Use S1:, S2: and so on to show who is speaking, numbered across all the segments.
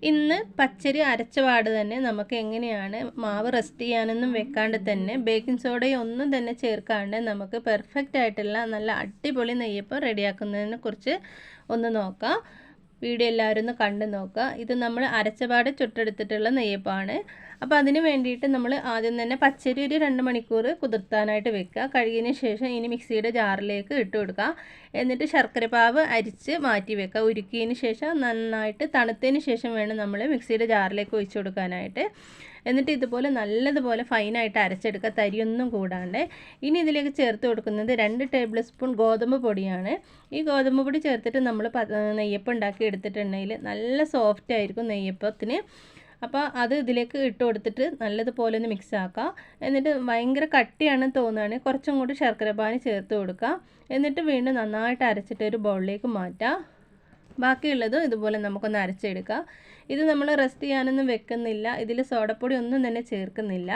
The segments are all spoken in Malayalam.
S1: ഇന്ന് പച്ചരി അരച്ച പാട് തന്നെ നമുക്ക് എങ്ങനെയാണ് മാവ് റെസ്റ്റ് ചെയ്യാനൊന്നും വെക്കാണ്ട് തന്നെ ബേക്കിംഗ് സോഡയും ഒന്നും തന്നെ ചേർക്കാണ്ട് നമുക്ക് പെർഫെക്റ്റ് ആയിട്ടുള്ള നല്ല അടിപൊളി നെയ്യപ്പം റെഡിയാക്കുന്നതിനെ കുറിച്ച് ഒന്ന് നോക്കാം. വീഡിയോ എല്ലാവരും ഒന്ന് കണ്ടു നോക്കുക. ഇത് നമ്മൾ അരച്ചപാട് ചുട്ടെടുത്തിട്ടുള്ള നെയ്യപ്പമാണ്. അപ്പോൾ അതിന് വേണ്ടിയിട്ട് നമ്മൾ ആദ്യം തന്നെ പച്ചരി ഒരു 2 മണിക്കൂർ കുതിർത്താനായിട്ട് വെക്കുക. കഴുകിയതിന് ശേഷം ഇനി മിക്സിയുടെ ജാറിലേക്ക് ഇട്ട് കൊടുക്കുക. എന്നിട്ട് ശർക്കരപ്പാവ് അരിച്ച് മാറ്റി വെക്കുക. ഉരുക്കിയതിന് ശേഷം നന്നായിട്ട് തണുത്തതിന് ശേഷം വേണം നമ്മൾ മിക്സിയുടെ ജാറിലേക്ക് ഒഴിച്ചു കൊടുക്കാനായിട്ട്. എന്നിട്ട് ഇതുപോലെ നല്ലതുപോലെ ഫൈനായിട്ട് അരച്ചെടുക്കുക, തരിയൊന്നും കൂടാണ്ട്. ഇനി ഇതിലേക്ക് ചേർത്ത് കൊടുക്കുന്നത് 2 ടേബിൾ സ്പൂൺ ഗോതമ്പ് പൊടിയാണ്. ഈ ഗോതമ്പ് പൊടി ചേർത്തിട്ട് നമ്മൾ നെയ്യപ്പം ഉണ്ടാക്കി എടുത്തിട്ടുണ്ടെങ്കിൽ നല്ല സോഫ്റ്റ് ആയിരിക്കും നെയ്യപ്പത്തിന്. അപ്പോൾ അത് ഇതിലേക്ക് ഇട്ട് കൊടുത്തിട്ട് നല്ലതുപോലെ ഒന്ന് മിക്സ് ആക്കുക. എന്നിട്ട് ഭയങ്കര കട്ടിയാണെന്ന് തോന്നുകയാണെങ്കിൽ കുറച്ചും കൂടി ശർക്കരപ്പാനി ചേർത്ത് കൊടുക്കുക. എന്നിട്ട് വീണ്ടും നന്നായിട്ട് അരച്ചിട്ട് ഒരു ബൗളിലേക്ക് മാറ്റുക. ബാക്കിയുള്ളതും ഇതുപോലെ നമുക്കൊന്ന് അരച്ചെടുക്കുക. ഇത് നമ്മൾ റെസ്റ്റ് ചെയ്യാനൊന്നും വെക്കുന്നില്ല, ഇതിൽ സോഡപ്പൊടി ഒന്നും തന്നെ ചേർക്കുന്നില്ല.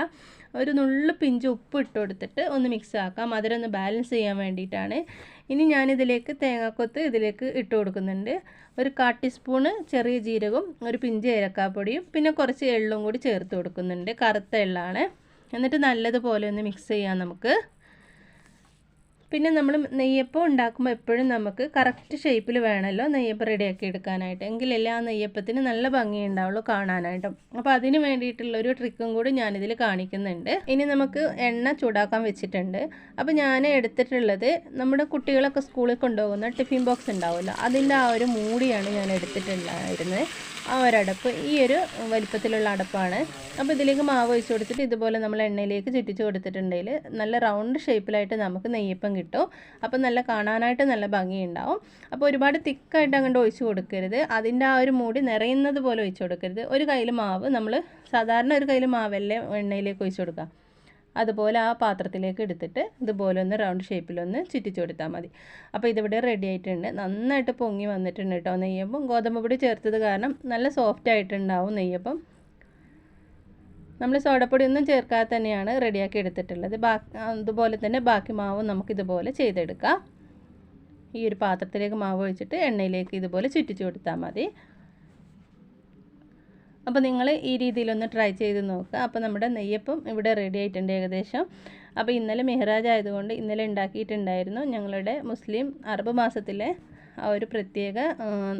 S1: ഒരു നുള്ളു പിഞ്ച് ഉപ്പ് ഇട്ട് കൊടുത്തിട്ട് ഒന്ന് മിക്സ് ആക്കാം, മധുരം ഒന്ന് ബാലൻസ് ചെയ്യാൻ വേണ്ടിയിട്ടാണ്. ഇനി ഞാനിതിലേക്ക് തേങ്ങാക്കൊത്ത് ഇതിലേക്ക് ഇട്ട് കൊടുക്കുന്നുണ്ട്. ഒരു 1/4 ടീസ്പൂണ് ചെറിയ ജീരകവും ഒരു പിഞ്ച് ഏലക്കാപ്പൊടിയും പിന്നെ കുറച്ച് എള്ളും കൂടി ചേർത്ത് കൊടുക്കുന്നുണ്ട്. കറുത്ത എള്ളാണ്. എന്നിട്ട് നല്ലതുപോലെ ഒന്ന് മിക്സ് ചെയ്യാം നമുക്ക്. പിന്നെ നമ്മൾ നെയ്യപ്പം ഉണ്ടാക്കുമ്പോൾ എപ്പോഴും നമുക്ക് കറക്റ്റ് ഷേപ്പിൽ വേണമല്ലോ നെയ്യപ്പം റെഡിയാക്കി എടുക്കാനായിട്ട്, എങ്കിലല്ലേ ആ നെയ്യപ്പത്തിന് നല്ല ഭംഗിയുണ്ടാവുള്ളൂ കാണാനായിട്ടും. അപ്പോൾ അതിന് വേണ്ടിയിട്ടുള്ളൊരു ട്രിക്കും കൂടി ഞാനിതിൽ കാണിക്കുന്നുണ്ട്. ഇനി നമുക്ക് എണ്ണ ചൂടാക്കാൻ വെച്ചിട്ടുണ്ട്. അപ്പോൾ ഞാൻ എടുത്തിട്ടുള്ളത് നമ്മുടെ കുട്ടികളൊക്കെ സ്കൂളിൽ കൊണ്ടുപോകുന്ന ടിഫിൻ ബോക്സ് ഉണ്ടാവുമല്ലോ, അതിൻ്റെ ആ ഒരു മൂടിയാണ് ഞാൻ എടുത്തിട്ടുണ്ടായിരുന്നത്. ആ ഒരടപ്പ് ഈ ഒരു വലിപ്പത്തിലുള്ള അടപ്പാണ്. അപ്പോൾ ഇതിലേക്ക് മാവ് ഒഴിച്ച് കൊടുത്തിട്ട് ഇതുപോലെ നമ്മൾ എണ്ണയിലേക്ക് ചുറ്റിച്ച് കൊടുത്തിട്ടുണ്ടെങ്കിൽ നല്ല റൗണ്ട് ഷേപ്പിലായിട്ട് നമുക്ക് നെയ്യപ്പം കിട്ടും. അപ്പോൾ നല്ല കാണാനായിട്ട് നല്ല ഭംഗിയുണ്ടാവും. അപ്പോൾ ഒരുപാട് തിക്കായിട്ട് അങ്ങോട്ട് ഒഴിച്ച് കൊടുക്കരുത്, അതിൻ്റെ ആ ഒരു മൂടി നിറയുന്നത് പോലെ ഒഴിച്ച് കൊടുക്കരുത്. ഒരു കയ്യിൽ മാവ് നമ്മൾ സാധാരണ ഒരു കയ്യിൽ മാവല്ലേ എണ്ണയിലേക്ക് ഒഴിച്ച് കൊടുക്കുക, അതുപോലെ ആ പാത്രത്തിലേക്ക് എടുത്തിട്ട് ഇതുപോലെ ഒന്ന് റൗണ്ട് ഷേപ്പിലൊന്ന് ചുറ്റിച്ച് കൊടുത്താൽ മതി. അപ്പോൾ ഇതിവിടെ റെഡി ആയിട്ടുണ്ട്. നന്നായിട്ട് പൊങ്ങി വന്നിട്ടുണ്ട് കേട്ടോ നെയ്യപ്പം. ഗോതമ്പ് പൊടി ചേർത്തത് കാരണം നല്ല സോഫ്റ്റ് ആയിട്ടുണ്ടാവും നെയ്യപ്പം. നമ്മൾ സോഡപ്പൊടി ഒന്നും ചേർക്കാതെ തന്നെയാണ് റെഡിയാക്കി എടുത്തിട്ടുള്ളത്. അതുപോലെ തന്നെ ബാക്കി മാവും നമുക്കിതുപോലെ ചെയ്തെടുക്കാം. ഈ ഒരു പാത്രത്തിലേക്ക് മാവ് ഒഴിച്ചിട്ട് എണ്ണയിലേക്ക് ഇതുപോലെ ചുറ്റിച്ച് കൊടുത്താൽ മതി. അപ്പോൾ നിങ്ങൾ ഈ രീതിയിലൊന്ന് ട്രൈ ചെയ്ത് നോക്കുക. അപ്പോൾ നമ്മുടെ നെയ്യപ്പം ഇവിടെ റെഡി ആയിട്ടുണ്ട് ഏകദേശം. അപ്പോൾ ഇന്നലെ മെഹ്റാജ് ആയതുകൊണ്ട് ഇന്നലെ ഉണ്ടാക്കിയിട്ടുണ്ടായിരുന്നു. ഞങ്ങളുടെ മുസ്ലിം അറബ് മാസത്തിലെ ആ ഒരു പ്രത്യേക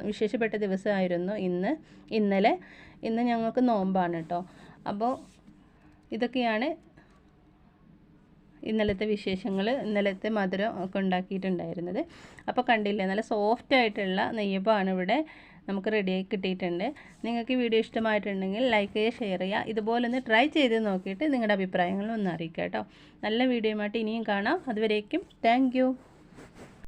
S1: വിശേഷപ്പെട്ട ദിവസമായിരുന്നു ഇന്ന് ഞങ്ങൾക്ക് നോമ്പാണ് കേട്ടോ. അപ്പോൾ ഇതൊക്കെയാണ് ഇന്നലത്തെ വിശേഷങ്ങൾ, ഇന്നലത്തെ മധുരം ഒക്കെ ഉണ്ടാക്കിയിട്ടുണ്ടായിരുന്നത്. അപ്പോൾ കണ്ടില്ലേ, നല്ല സോഫ്റ്റ് ആയിട്ടുള്ള നെയ്യപ്പമാണ് ഇവിടെ നമുക്ക് റെഡിയായി കിട്ടിയിട്ടുണ്ട്. നിങ്ങൾക്ക് ഈ വീഡിയോ ഇഷ്ടമായിട്ടുണ്ടെങ്കിൽ ലൈക്ക് ചെയ്യുക, ഷെയർ ചെയ്യുക. ഇതുപോലെ ഒന്ന് ട്രൈ ചെയ്ത് നോക്കിയിട്ട് നിങ്ങളുടെ അഭിപ്രായങ്ങൾ ഒന്ന് അറിയിക്കുക കേട്ടോ. നല്ല വീഡിയോയുമായിട്ട് ഇനിയും കാണാം. അതുവരേക്കും താങ്ക് യു.